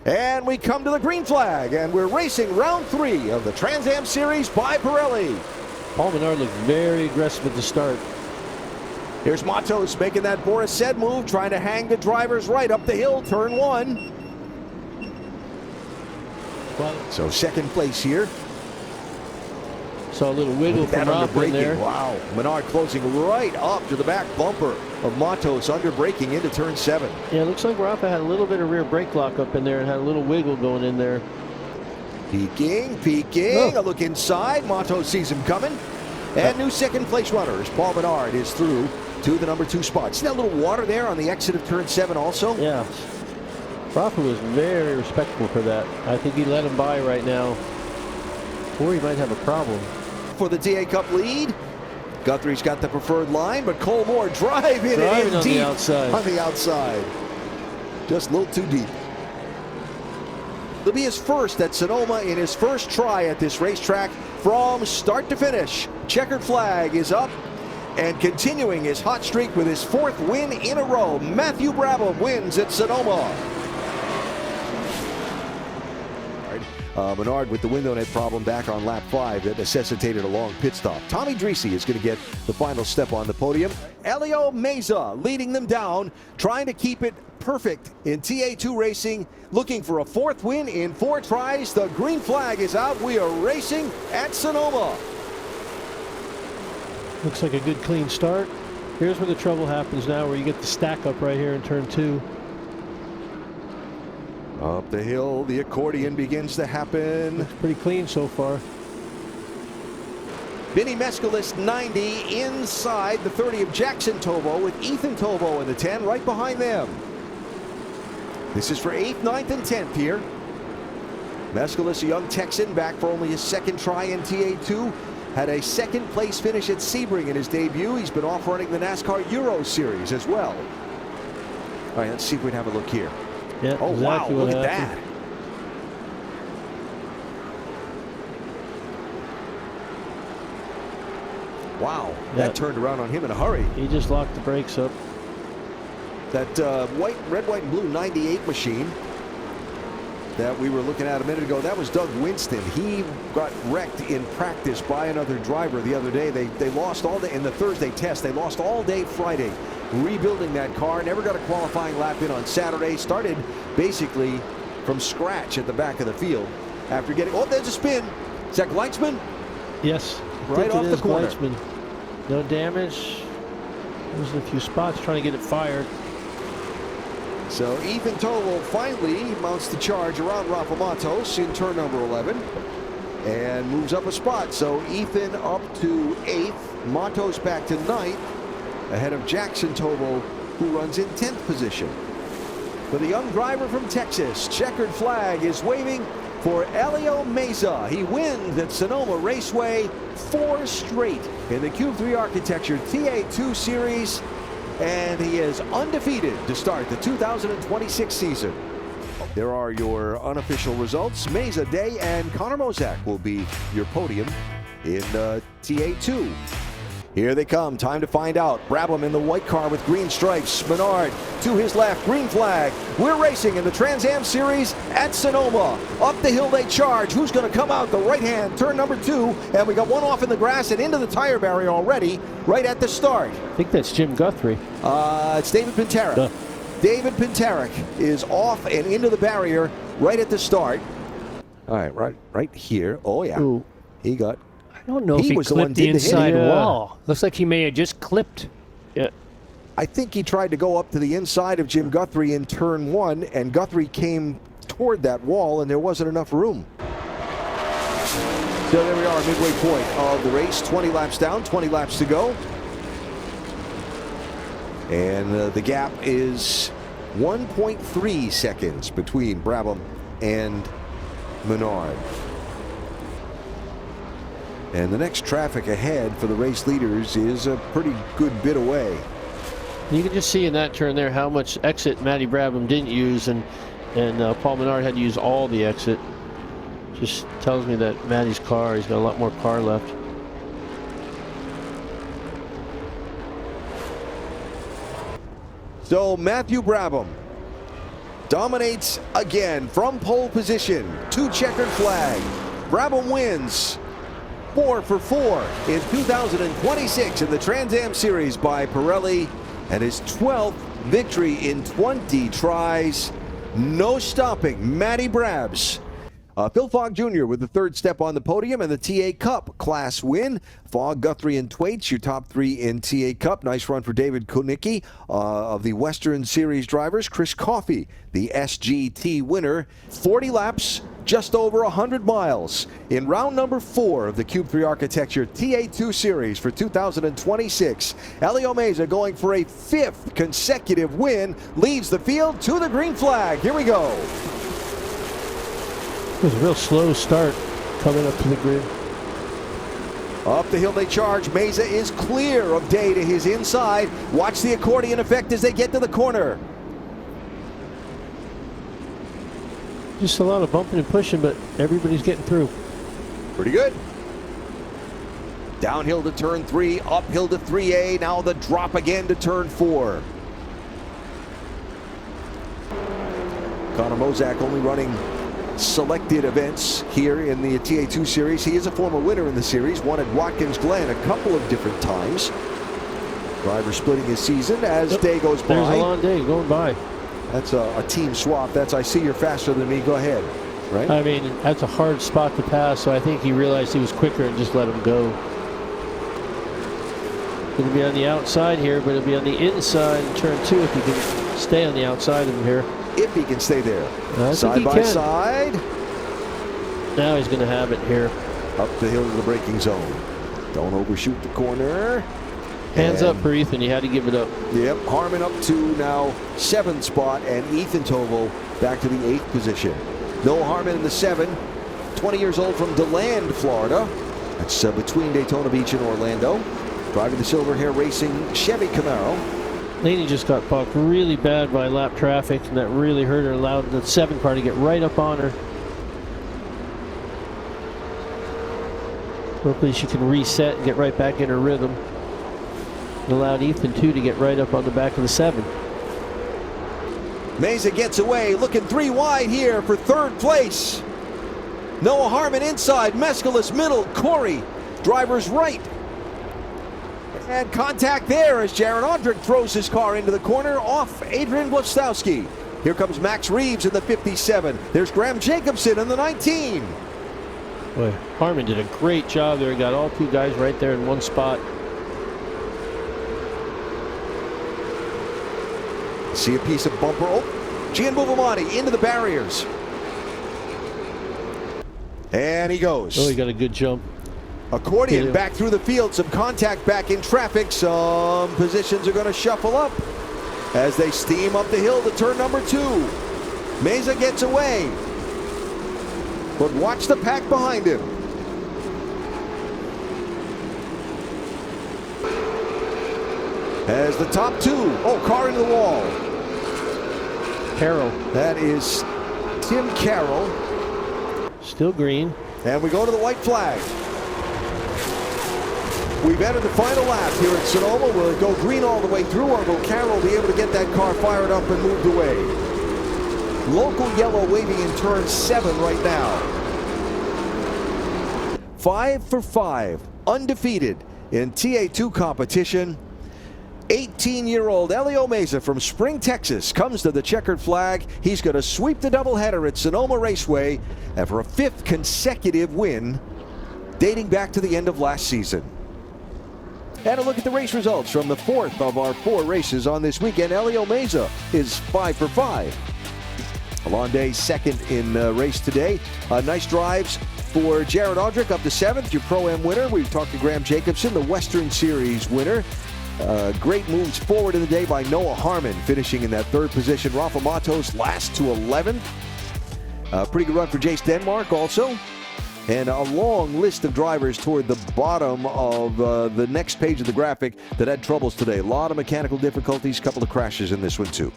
And we come to the green flag, and we're racing round 3 of the Trans Am Series by Pirelli. Paul Menard looked very aggressive at the start. Here's Matos making that Boris said move, trying to hang the drivers right up the hill, turn 1. So second place here. Saw a little wiggle from Rafa in there. Wow, Menard closing right up to the back bumper of Matos, under braking into turn 7. Yeah, it looks like Rafa had a little bit of rear brake lock up in there and had a little wiggle going in there. Peeking, a look inside. Matos sees him coming. And new second place runners. Paul Menard is through to the number 2 spot. See that little water there on the exit of turn 7 also? Yeah. Rafa was very respectful for that. I think he let him by right now, or he might have a problem. For the TA Cup lead, Guthrie's got the preferred line, but Cole Moore driving it in on deep the outside. on the outside. Just a little too deep. It'll be his first at Sonoma in his first try at this racetrack from start to finish. Checkered flag is up, and continuing his hot streak with his 4th win in a row, Matthew Brabham wins at Sonoma. Menard with the window net problem back on lap 5 that necessitated a long pit stop. Tommy Dreese is going to get the final step on the podium. Elio Meza leading them down, trying to keep it perfect in TA2 racing, looking for a 4th win in 4 tries. The green flag is out. We are racing at Sonoma. Looks like a good clean start. Here's where the trouble happens now, where you get the stack up right here in turn 2. Up the hill, the accordion begins to happen. Looks pretty clean so far. Vinny Mescalis 90 inside the 30 of Jackson Tovo, with Ethan Tovo in the 10 right behind them. This is for 8th, 9th, and 10th here. Mescalis, a young Texan, back for only his 2nd try in TA2. Had a 2nd place finish at Sebring in his debut. He's been off running the NASCAR Euro Series as well. All right, let's see if we can have a look here. Yeah, oh, exactly. wow, look at that. Wow, that turned around on him in a hurry. He just locked the brakes up. That red, white, and blue 98 machine that we were looking at a minute ago, that was Doug Winston. He got wrecked in practice by another driver the other day. They lost all day in the Thursday test. They lost all day Friday rebuilding that car. Never got a qualifying lap in on Saturday. Started basically from scratch at the back of the field after getting, oh, there's a spin. Is that Gleitzman? Yes. Right off the corner. Gleitzman. No damage. There's a few spots trying to get it fired. So Ethan Tovo finally mounts the charge around Rafa Matos in turn number 11 and moves up a spot. So Ethan up to 8th, Matos back to 9th, ahead of Jackson Tovo, who runs in 10th position. For the young driver from Texas, checkered flag is waving for Elio Meza. He wins at Sonoma Raceway 4 straight in the Q3 Architecture TA2 Series, and he is undefeated to start the 2026 season. There are your unofficial results. Meza Day and Connor Mozak will be your podium in TA2. Here they come. Time to find out. Brabham in the white car with green stripes. Menard to his left. Green flag. We're racing in the Trans Am Series at Sonoma. Up the hill they charge. Who's going to come out the right hand? Turn number 2. And we got one off in the grass and into the tire barrier already right at the start. I think that's Jim Guthrie. It's David Pintarek. David Pintarek is off and into the barrier right at the start. All right, right here. Oh, yeah. Ooh. He got... I don't know if he clipped the inside wall. Looks like he may have just clipped. Yeah. I think he tried to go up to the inside of Jim Guthrie in turn 1, and Guthrie came toward that wall, and there wasn't enough room. So there we are, midway point of the race. 20 laps down, 20 laps to go. And the gap is 1.3 seconds between Brabham and Menard. And the next traffic ahead for the race leaders is a pretty good bit away. You can just see in that turn there how much exit Matty Brabham didn't use, and Paul Menard had to use all the exit. Just tells me that Matty's car, he's got a lot more car left. So Matthew Brabham dominates again from pole position. 2 checkered flag. Brabham wins 4 for 4 in 2026 in the Trans Am Series by Pirelli, and his 12th victory in 20 tries. No stopping Matty Brabs. Phil Fogg Jr. with the 3rd step on the podium and the TA Cup class win. Fogg, Guthrie, and Thwaites, your top 3 in TA Cup. Nice run for David Konicki of the Western Series drivers. Chris Coffey, the SGT winner. 40 laps, just over 100 miles in round number 4 of the Cube 3 Architecture TA2 Series for 2026. Elio Meza going for a 5th consecutive win, leads the field to the green flag. Here we go. It was a real slow start coming up to the grid. Up the hill they charge. Meza is clear of Day to his inside. Watch the accordion effect as they get to the corner. Just a lot of bumping and pushing, but everybody's getting through. Pretty good. Downhill to turn 3, uphill to 3A. Now the drop again to turn 4. Connor Mozak only running selected events here in the TA2 Series. He is a former winner in the series, won at Watkins Glen a couple of different times. Driver splitting his season as Day goes by. There's a long day going by. That's a team swap. That's, I see you're faster than me, go ahead. Right? I mean, that's a hard spot to pass, so I think he realized he was quicker and just let him go. It'll be on the outside here, but it'll be on the inside in turn 2 if he can stay on the outside of him here. If he can stay there. Side by side. Now he's going to have it here. Up the hill to the braking zone. Don't overshoot the corner. Hands up for Ethan. He had to give it up. Yep. Harmon up to now 7th spot, and Ethan Tovo back to the 8th position. Noah Harmon in the 7. 20 years old from DeLand, Florida. That's between Daytona Beach and Orlando. Driving the Silver Hair Racing Chevy Camaro. Laney just got bucked really bad by lap traffic, and that really hurt her. Allowed the 7 car to get right up on her. Hopefully she can reset and get right back in her rhythm. It allowed Ethan too to get right up on the back of the 7. Meza gets away, looking 3 wide here for 3rd place. Noah Harmon inside, Mescalis middle, Corey driver's right. And contact there as Jaron Ondrick throws his car into the corner off Adrian Blastowski. Here comes Max Reeves in the 57. There's Graham Jacobson in the 19. Boy, Harmon did a great job there. He got all 2 guys right there in one spot. See a piece of bumper. Oh, Gian Buvamati into the barriers. And he goes. Oh, he got a good jump. Accordion back through the field, some contact back in traffic. Some positions are going to shuffle up as they steam up the hill to turn number 2. Meza gets away, but watch the pack behind him. As the top 2, oh, car into the wall. Carroll. That is Tim Carroll. Still green. And we go to the white flag. We've entered the final lap here at Sonoma. Will it go green all the way through, or will Carroll be able to get that car fired up and moved away? Local yellow waving in turn 7 right now. 5 for 5, undefeated in TA2 competition. 18-year-old Elio Meza from Spring, Texas comes to the checkered flag. He's going to sweep the doubleheader at Sonoma Raceway and for a 5th consecutive win dating back to the end of last season. And a look at the race results from the 4th of our 4 races on this weekend. Elio Meza is 5 for 5. Alonde 2nd in race today. Nice drives for Jared Ondrick up to 7th, your Pro-Am winner. We've talked to Graham Jacobson, the Western Series winner. Great moves forward in the day by Noah Harmon, finishing in that 3rd position. Rafa Matos last to 11th. Pretty good run for Jace Denmark also. And a long list of drivers toward the bottom of the next page of the graphic that had troubles today. A lot of mechanical difficulties, a couple of crashes in this one too.